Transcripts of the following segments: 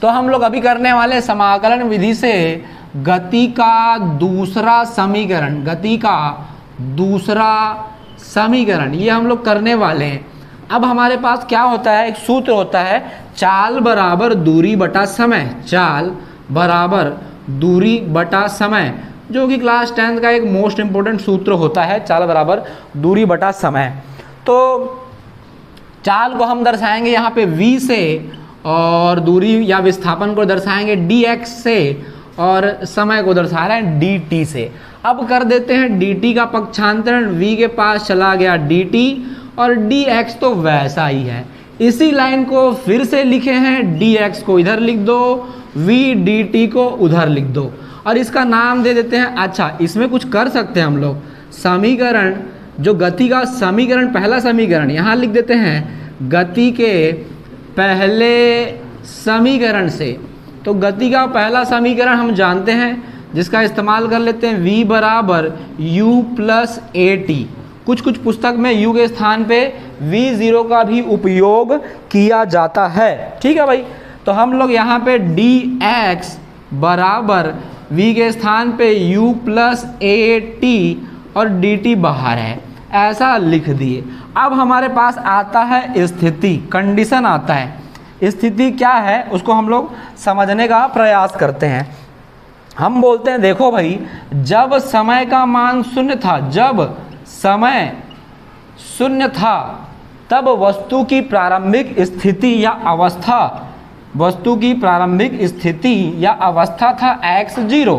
तो हम लोग अभी करने वाले समाकलन विधि से गति का दूसरा समीकरण, गति का दूसरा समीकरण ये हम लोग करने वाले हैं। अब हमारे पास क्या होता है, एक सूत्र होता है चाल बराबर दूरी बटा समय, चाल बराबर दूरी बटा समय, जो कि क्लास 10th का एक मोस्ट इंपॉर्टेंट सूत्र होता है, चाल बराबर दूरी बटा समय। तो चाल को हम दर्शाएंगे यहाँ पे v से, और दूरी या विस्थापन को दर्शाएंगे dx से, और समय को दर्शा रहे हैं dt से। अब कर देते हैं dt का पक्षांतरण, v के पास चला गया dt, और dx तो वैसा ही है। इसी लाइन को फिर से लिखे हैं, dx को इधर लिख दो, v dt को उधर लिख दो, और इसका नाम दे देते हैं। अच्छा, इसमें कुछ कर सकते हैं हम लोग, समीकरण जो गति का समीकरण, पहला समीकरण यहाँ लिख देते हैं गति के पहले समीकरण से। तो गति का पहला समीकरण हम जानते हैं, जिसका इस्तेमाल कर लेते हैं v बराबर u प्लस ए टी। कुछ कुछ पुस्तक में u के स्थान पे v0 का भी उपयोग किया जाता है, ठीक है भाई। तो हम लोग यहाँ पे dx बराबर v के स्थान पे u प्लस ए टी और dt बाहर है, ऐसा लिख दिए। अब हमारे पास आता है स्थिति, कंडीशन आता है। स्थिति क्या है उसको हम लोग समझने का प्रयास करते हैं। हम बोलते हैं देखो भाई, जब समय का मान शून्य था, जब समय शून्य था, तब वस्तु की प्रारंभिक स्थिति या अवस्था, वस्तु की प्रारंभिक स्थिति या अवस्था था x0।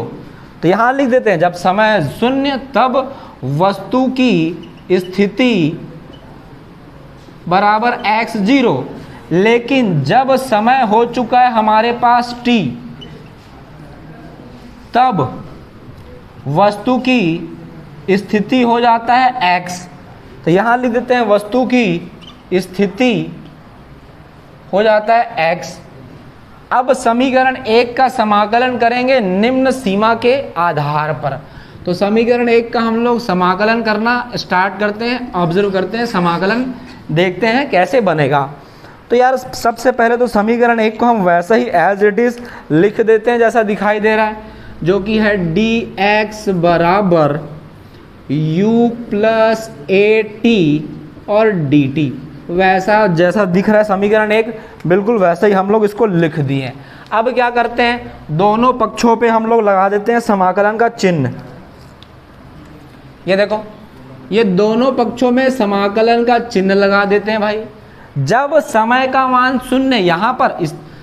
तो यहाँ लिख देते हैं जब समय शून्य तब वस्तु की स्थिति बराबर x0। लेकिन जब समय हो चुका है हमारे पास t, तब वस्तु की स्थिति हो जाता है x। तो यहाँ लिख देते हैं वस्तु की स्थिति हो जाता है x। अब समीकरण 1 का समाकलन करेंगे निम्न सीमा के आधार पर। तो समीकरण 1 का हम लोग समाकलन करना स्टार्ट करते हैं, ऑब्जर्व करते हैं, समाकलन देखते हैं कैसे बनेगा। तो यार सबसे पहले तो समीकरण 1 को हम वैसा ही एज इट इज लिख देते हैं जैसा दिखाई दे रहा है, जो कि है dx बराबर u प्लस ए टी और dt। वैसा जैसा दिख रहा है समीकरण 1, बिल्कुल वैसा ही हम लोग इसको लिख दिए। अब क्या करते हैं, दोनों पक्षों पे हम लोग लगा देते हैं समाकलन का चिन्ह। ये देखो, ये दोनों पक्षों में समाकलन का चिन्ह लगा देते हैं भाई। जब समय का मान शून्य, यहाँ पर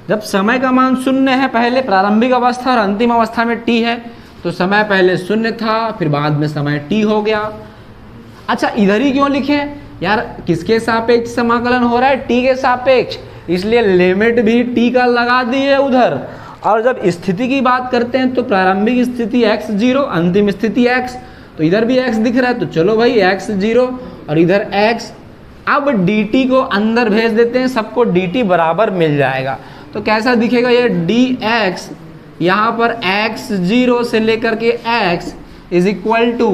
जब समय का मान शून्य है, पहले प्रारंभिक अवस्था और अंतिम अवस्था में t है, तो समय पहले शून्य था, फिर बाद में समय t हो गया। अच्छा, इधर ही क्यों लिखे यार, किसके सापेक्ष समाकलन हो रहा है, t के सापेक्ष, इसलिए लिमिट भी t का लगा दिए उधर। और जब स्थिति की बात करते हैं तो प्रारंभिक स्थिति x0, अंतिम स्थिति x, तो इधर भी x दिख रहा है, तो चलो भाई x0 और इधर x। अब dt को अंदर भेज देते हैं, सबको dt बराबर मिल जाएगा। तो कैसा दिखेगा ये dx, यहाँ पर x0 से लेकर के x इज इक्वल टू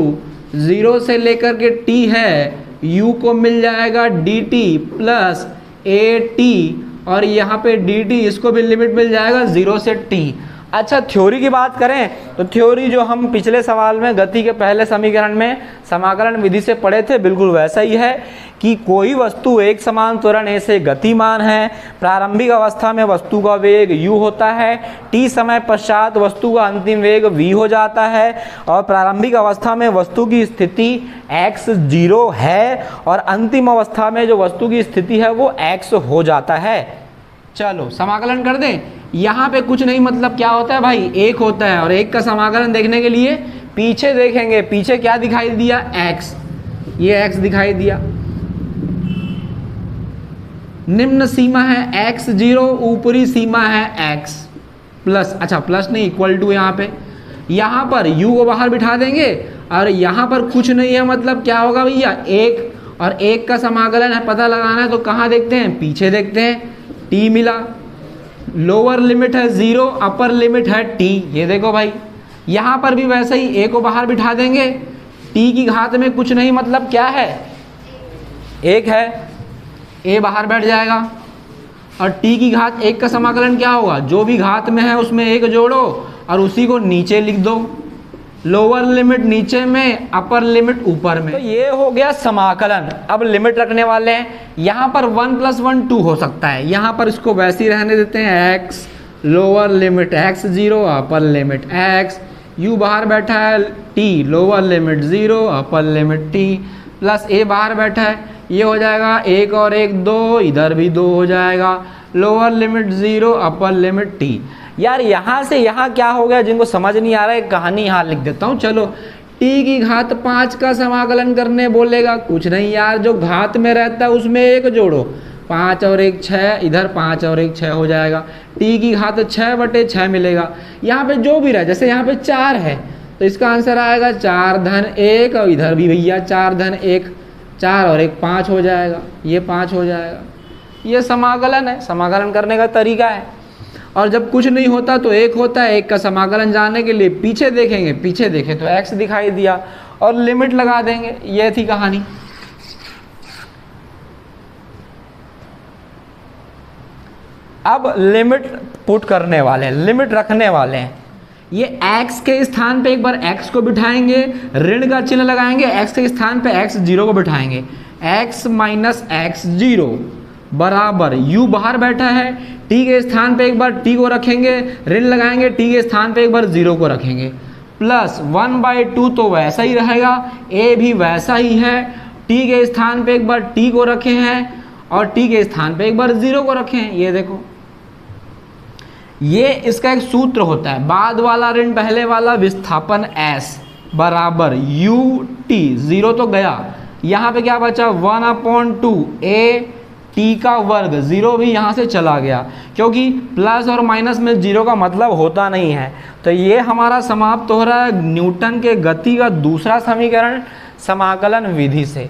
0 से लेकर के t है, u को मिल जाएगा dt प्लस ए टी, और यहाँ पे dt, इसको भी लिमिट मिल जाएगा 0 से t। अच्छा, थ्योरी की बात करें तो थ्योरी जो हम पिछले सवाल में गति के पहले समीकरण में समाकलन विधि से पढ़े थे, बिल्कुल वैसा ही है कि कोई वस्तु एक समान त्वरण a से गतिमान है। प्रारंभिक अवस्था में वस्तु का वेग u होता है, t समय पश्चात वस्तु का अंतिम वेग v हो जाता है, और प्रारंभिक अवस्था में वस्तु की स्थिति x0 है, और अंतिम अवस्था में जो वस्तु की स्थिति है वो x हो जाता है। चलो समाकलन कर दें। यहाँ पे कुछ नहीं, मतलब क्या होता है भाई, 1 होता है, और 1 का समाकलन देखने के लिए पीछे देखेंगे। पीछे क्या दिखाई दिया, x, ये x दिखाई दिया। निम्न सीमा है x0, ऊपरी सीमा है x प्लस, अच्छा प्लस नहीं, इक्वल टू। यहाँ पर u को बाहर बिठा देंगे, और यहाँ पर कुछ नहीं है, मतलब क्या होगा भैया, 1, और 1 का समाकलन है, पता लगाना है। तो कहाँ देखते हैं, पीछे देखते हैं, t मिला, लोअर लिमिट है 0, अपर लिमिट है t। ये देखो भाई, यहाँ पर भी वैसा ही, a को बाहर बिठा देंगे, t की घात में कुछ नहीं, मतलब क्या है, 1 है, a बाहर बैठ जाएगा, और टी की घात 1 का समाकलन क्या होगा, जो भी घात में है उसमें 1 जोड़ो और उसी को नीचे लिख दो, लोअर लिमिट नीचे में, अपर लिमिट ऊपर में। तो ये हो गया समाकलन। अब लिमिट रखने वाले हैं, यहाँ पर 1 + 1 2 हो सकता है, यहाँ पर इसको वैसे ही रहने देते हैं x, lower limit x 0, upper limit x, u बाहर बैठा है t, lower limit 0, upper limit t, plus a बाहर बैठा है, ये हो जाएगा 1 और 1 2, इधर भी 2 हो जाएगा, lower limit 0, upper limit t। यार यहाँ से यहाँ क्या हो गया, जिनको समझ नहीं आ रहा है कहानी यहाँ लिख देता हूँ। चलो t की घात 5 का समाकलन करने बोलेगा, कुछ नहीं यार, जो घात में रहता है उसमें 1 जोड़ो, 5 और 1 6, इधर 5 और 1 6 हो जाएगा, t की घात 6/6 मिलेगा। यहाँ पे जो भी रहा, जैसे यहाँ पे 4 है तो इसका आंसर आएगा 4 धन 1, और इधर भी भैया 4 धन 1, 4 और 1 5 हो जाएगा, ये 5 हो जाएगा। ये समाकलन है, समाकलन करने का तरीका है। और जब कुछ नहीं होता तो 1 होता है, 1 का समाकलन जानने के लिए पीछे देखेंगे, पीछे देखें तो x दिखाई दिया और लिमिट लगा देंगे, ये थी कहानी। अब लिमिट पुट करने वाले हैं, लिमिट रखने वाले हैं। ये x के स्थान पे एक बार x को बिठाएंगे, ऋण का चिन्ह लगाएंगे, x के स्थान पे x 0 को बिठाएंगे, x - x 0 बराबर u बाहर बैठा है, t के स्थान पे एक बार t को रखेंगे, ऋण लगाएंगे, t के स्थान पे एक बार 0 को रखेंगे, प्लस 1/2 तो वैसा ही रहेगा, a भी वैसा ही है, t के स्थान पे एक बार t को रखे हैं और t के स्थान पे एक बार 0 को रखे हैं। ये देखो, ये इसका एक सूत्र होता है, बाद वाला ऋण पहले वाला विस्थापन s बराबर ut, 0 तो गया, यहाँ पे क्या बचा 1/2 a t का वर्ग, 0 भी यहाँ से चला गया, क्योंकि प्लस और माइनस में 0 का मतलब होता नहीं है। तो ये हमारा समाप्त हो रहा है न्यूटन के गति का दूसरा समीकरण समाकलन विधि से।